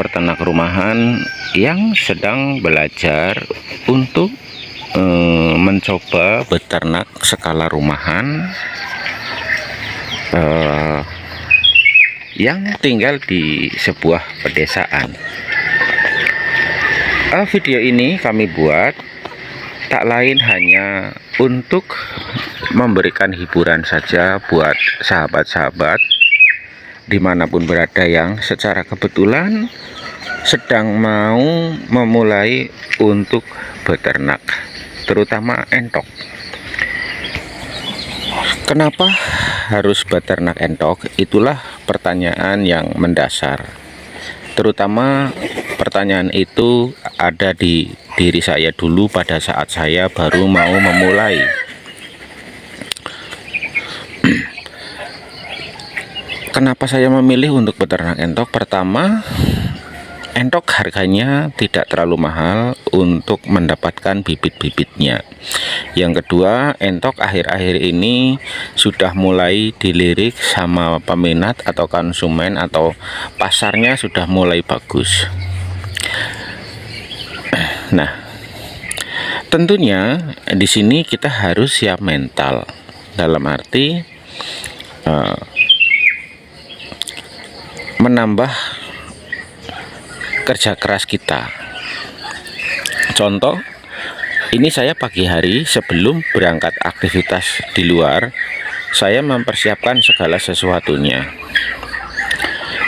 peternak rumahan yang sedang belajar untuk mencoba beternak skala rumahan yang tinggal di sebuah pedesaan. Video ini kami buat tak lain hanya untuk memberikan hiburan saja buat sahabat-sahabat dimanapun berada yang secara kebetulan sedang mau memulai untuk beternak, terutama entok. Kenapa harus beternak entok? Itulah pertanyaan yang mendasar. Terutama pertanyaan itu ada di diri saya dulu pada saat saya baru mau memulai. Kenapa saya memilih untuk beternak entok? Pertama, entok harganya tidak terlalu mahal untuk mendapatkan bibit-bibitnya. Yang kedua, entok akhir-akhir ini sudah mulai dilirik sama peminat atau konsumen, atau pasarnya sudah mulai bagus. Nah, tentunya di sini kita harus siap mental, dalam arti menambah kerja keras kita. Contoh, ini saya pagi hari sebelum berangkat aktivitas di luar, saya mempersiapkan segala sesuatunya,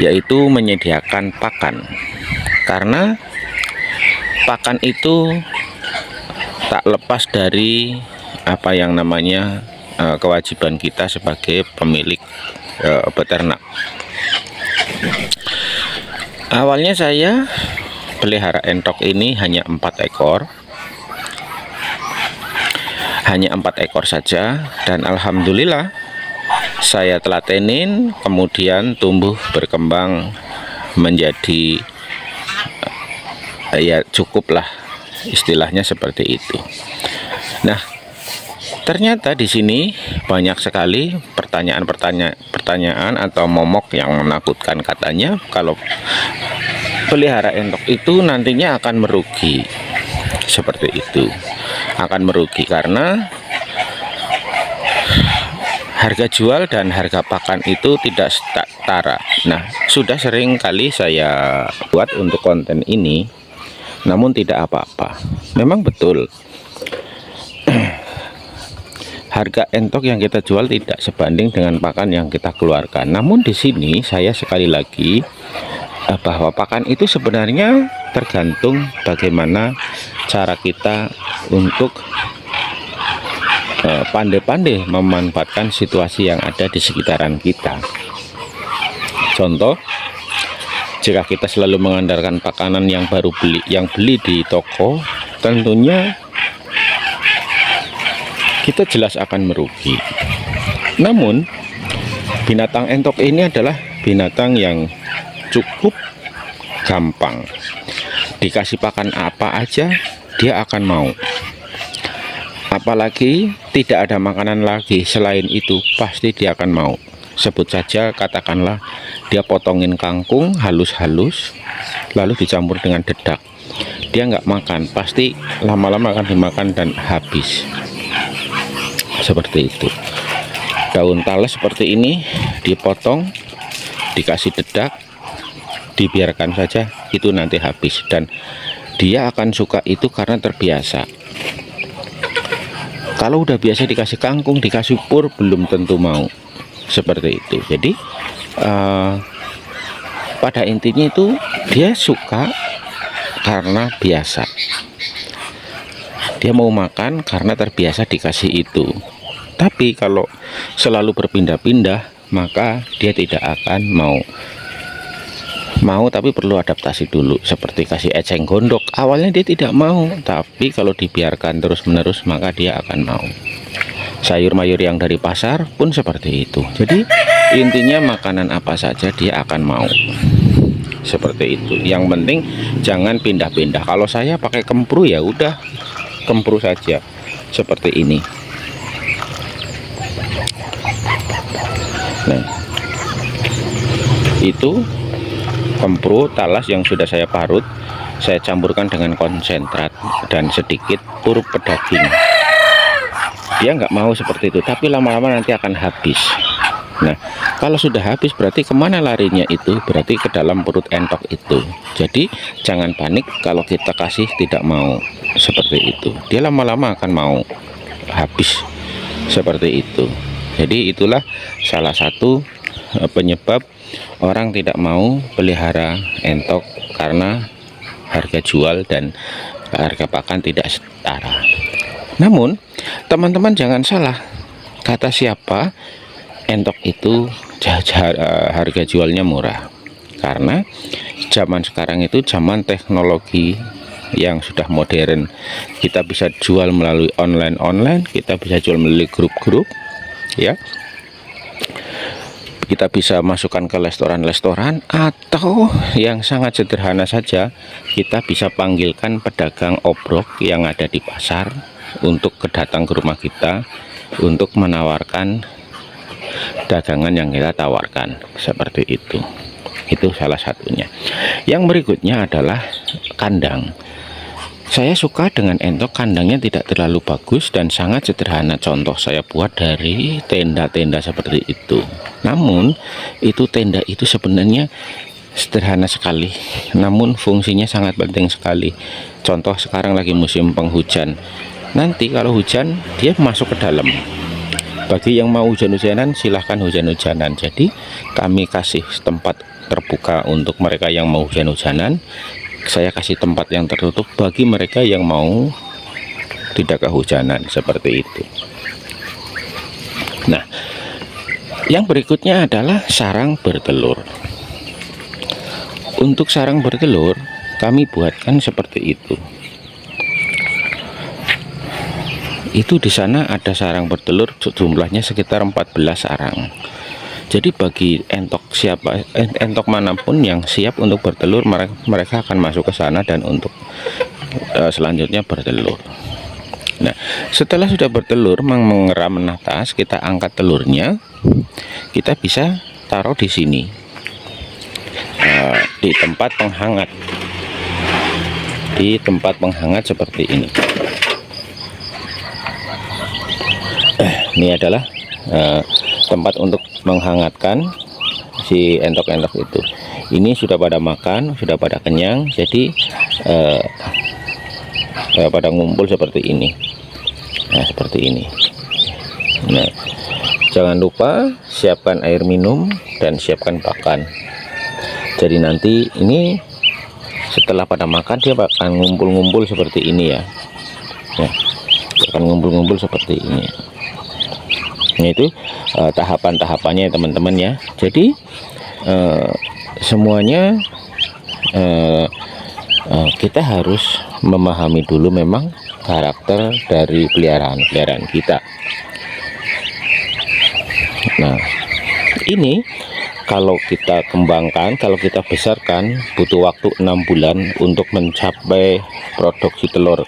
yaitu menyediakan pakan. Karena pakan itu tak lepas dari apa yang namanya kewajiban kita sebagai pemilik beternak. Awalnya saya pelihara entok ini hanya 4 ekor. Hanya 4 ekor saja, dan alhamdulillah saya telatenin, kemudian tumbuh berkembang menjadi ya cukuplah, istilahnya seperti itu. Nah, ternyata di sini banyak sekali pertanyaan atau momok yang menakutkan. Katanya kalau pelihara entok itu nantinya akan merugi. Seperti itu, akan merugi karena harga jual dan harga pakan itu tidak setara. Nah, sudah sering kali saya buat untuk konten ini, namun tidak apa-apa. Memang betul harga entok yang kita jual tidak sebanding dengan pakan yang kita keluarkan. Namun di sini saya sekali lagi bahwa pakan itu sebenarnya tergantung bagaimana cara kita untuk pandai-pandai memanfaatkan situasi yang ada di sekitaran kita. Contoh, jika kita selalu mengandalkan pakanan yang beli di toko, tentunya kita jelas akan merugi. Namun binatang entok ini adalah binatang yang cukup gampang. Dikasih pakan apa aja dia akan mau. Apalagi tidak ada makanan lagi selain itu, pasti dia akan mau. Sebut saja, katakanlah dia potongin kangkung halus-halus lalu dicampur dengan dedak, dia nggak makan, pasti lama-lama akan dimakan dan habis. Seperti itu. Daun tales seperti ini dipotong, dikasih dedak, dibiarkan saja, itu nanti habis, dan dia akan suka itu karena terbiasa. Kalau udah biasa dikasih kangkung, dikasih pur, belum tentu mau. Seperti itu. Jadi pada intinya itu dia suka karena biasa, dia mau makan karena terbiasa dikasih itu. Tapi kalau selalu berpindah-pindah, maka dia tidak akan mau, tapi perlu adaptasi dulu. Seperti kasih eceng gondok, awalnya dia tidak mau, tapi kalau dibiarkan terus-menerus maka dia akan mau. Sayur mayur yang dari pasar pun seperti itu. Jadi intinya makanan apa saja dia akan mau. Seperti itu. Yang penting jangan pindah-pindah. Kalau saya pakai kempru, ya udah kempru saja seperti ini. Nah, itu kempro talas yang sudah saya parut, saya campurkan dengan konsentrat dan sedikit puruk pedaging. Dia nggak mau seperti itu, tapi lama-lama nanti akan habis. Nah, kalau sudah habis berarti kemana larinya itu? Berarti ke dalam perut entok itu. Jadi jangan panik kalau kita kasih tidak mau seperti itu. Dia lama-lama akan mau habis seperti itu. Jadi itulah salah satu penyebab orang tidak mau pelihara entok, karena harga jual dan harga pakan tidak setara. Namun teman-teman jangan salah, kata siapa entok itu harga jualnya murah, karena zaman sekarang itu zaman teknologi yang sudah modern. Kita bisa jual melalui online, kita bisa jual melalui grup-grup ya, kita bisa masukkan ke restoran-restoran, atau yang sangat sederhana saja, kita bisa panggilkan pedagang obrok yang ada di pasar untuk datang ke rumah kita untuk menawarkan dagangan yang kita tawarkan seperti itu. Itu salah satunya. Yang berikutnya adalah kandang. Saya suka dengan entok, kandangnya tidak terlalu bagus dan sangat sederhana. Contoh saya buat dari tenda-tenda seperti itu. Namun itu tenda itu sebenarnya sederhana sekali, namun fungsinya sangat penting sekali. Contoh sekarang lagi musim penghujan, nanti kalau hujan dia masuk ke dalam. Bagi yang mau hujan-hujanan silahkan hujan-hujanan. Jadi kami kasih tempat terbuka untuk mereka yang mau hujan-hujanan. Saya kasih tempat yang tertutup bagi mereka yang mau tidak kehujanan seperti itu. Nah, yang berikutnya adalah sarang bertelur. Untuk sarang bertelur kami buatkan seperti itu. Itu di sana ada sarang bertelur, jumlahnya sekitar 14 sarang. Jadi bagi entok manapun yang siap untuk bertelur, mereka akan masuk ke sana dan untuk selanjutnya bertelur. Nah, setelah sudah bertelur mengeram menetas, kita angkat telurnya, kita bisa taruh di sini, di tempat penghangat, seperti ini. Ini adalah tempat untuk menghangatkan si entok-entok itu. Ini sudah pada makan, sudah pada kenyang, jadi pada ngumpul seperti ini. Nah, seperti ini. Nah, jangan lupa siapkan air minum dan siapkan pakan. Jadi nanti ini setelah pada makan dia akan ngumpul-ngumpul seperti ini ya. Ya, akan ngumpul-ngumpul seperti ini. Nah, itu tahapan-tahapannya teman-teman ya. Jadi semuanya kita harus memahami dulu memang karakter dari peliharaan kita. Nah, ini kalau kita kembangkan, kalau kita besarkan butuh waktu 6 bulan untuk mencapai produksi telur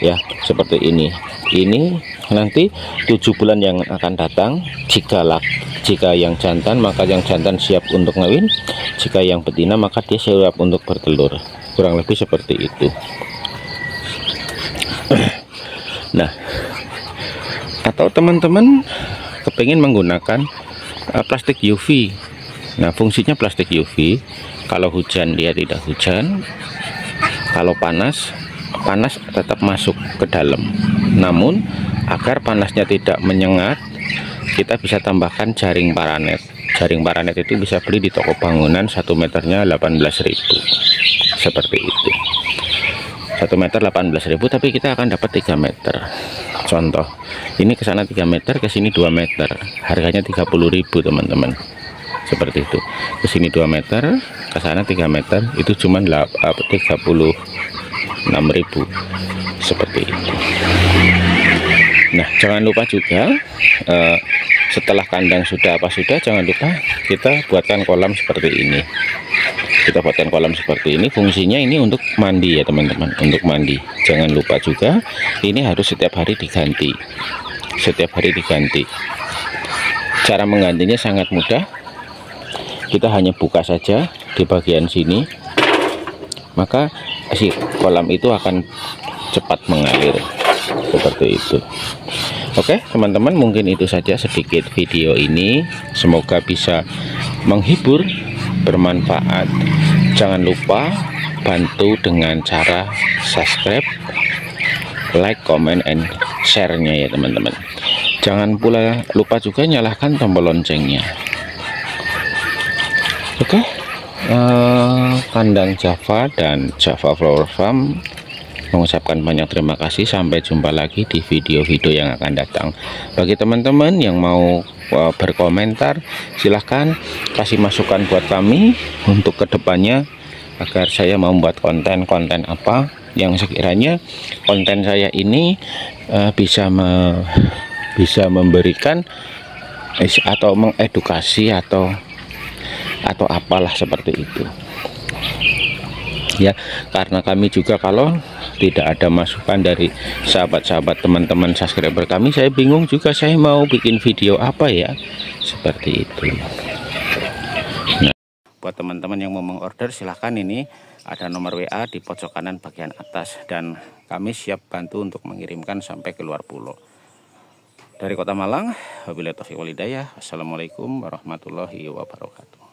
ya, seperti ini. Ini nanti 7 bulan yang akan datang, jika yang jantan maka yang jantan siap untuk ngawin, jika yang betina maka dia siap untuk bertelur, kurang lebih seperti itu. Nah, atau teman-teman kepingin menggunakan plastik UV. Nah, fungsinya plastik UV, kalau hujan dia tidak hujan, kalau panas tetap masuk ke dalam. Namun agar panasnya tidak menyengat, kita bisa tambahkan jaring paranet. Jaring paranet itu bisa beli di toko bangunan, 1 meternya 18.000, seperti itu. 1 meter 18.000, tapi kita akan dapat 3 meter. Contoh, ini ke sana 3 meter, ke sini 2 meter, harganya 30.000 teman-teman, seperti itu. Ke sini 2 meter, ke sana 3 meter, itu cuma 36.000, seperti itu. Nah, jangan lupa juga setelah kandang sudah jangan lupa kita buatkan kolam seperti ini. Kita buatkan kolam seperti ini, fungsinya ini untuk mandi ya teman-teman, untuk mandi. Jangan lupa juga ini harus setiap hari diganti. Cara menggantinya sangat mudah, kita hanya buka saja di bagian sini, maka si kolam itu akan cepat mengalir seperti itu. Oke teman-teman, mungkin itu saja sedikit video ini, semoga bisa menghibur, bermanfaat. Jangan lupa bantu dengan cara subscribe, like, comment, and share-nya ya teman-teman. Jangan pula lupa juga nyalakan tombol loncengnya. Oke, kandang Java dan Java Flower Farm mengucapkan banyak terima kasih. Sampai jumpa lagi di video-video yang akan datang. Bagi teman-teman yang mau berkomentar, silahkan kasih masukan buat kami untuk kedepannya, agar saya mau membuat konten-konten apa yang sekiranya konten saya ini bisa memberikan atau mengedukasi atau apalah seperti itu ya. Karena kami juga kalau tidak ada masukan dari sahabat-sahabat, teman-teman subscriber kami, saya bingung juga saya mau bikin video apa ya, seperti itu. Nah, buat teman-teman yang mau mengorder, silahkan, ini ada nomor WA di pojok kanan bagian atas, dan kami siap bantu untuk mengirimkan sampai ke luar pulau. Dari Kota Malang, wabillahi taufiq wal hidayah. Wassalamualaikum warahmatullahi wabarakatuh.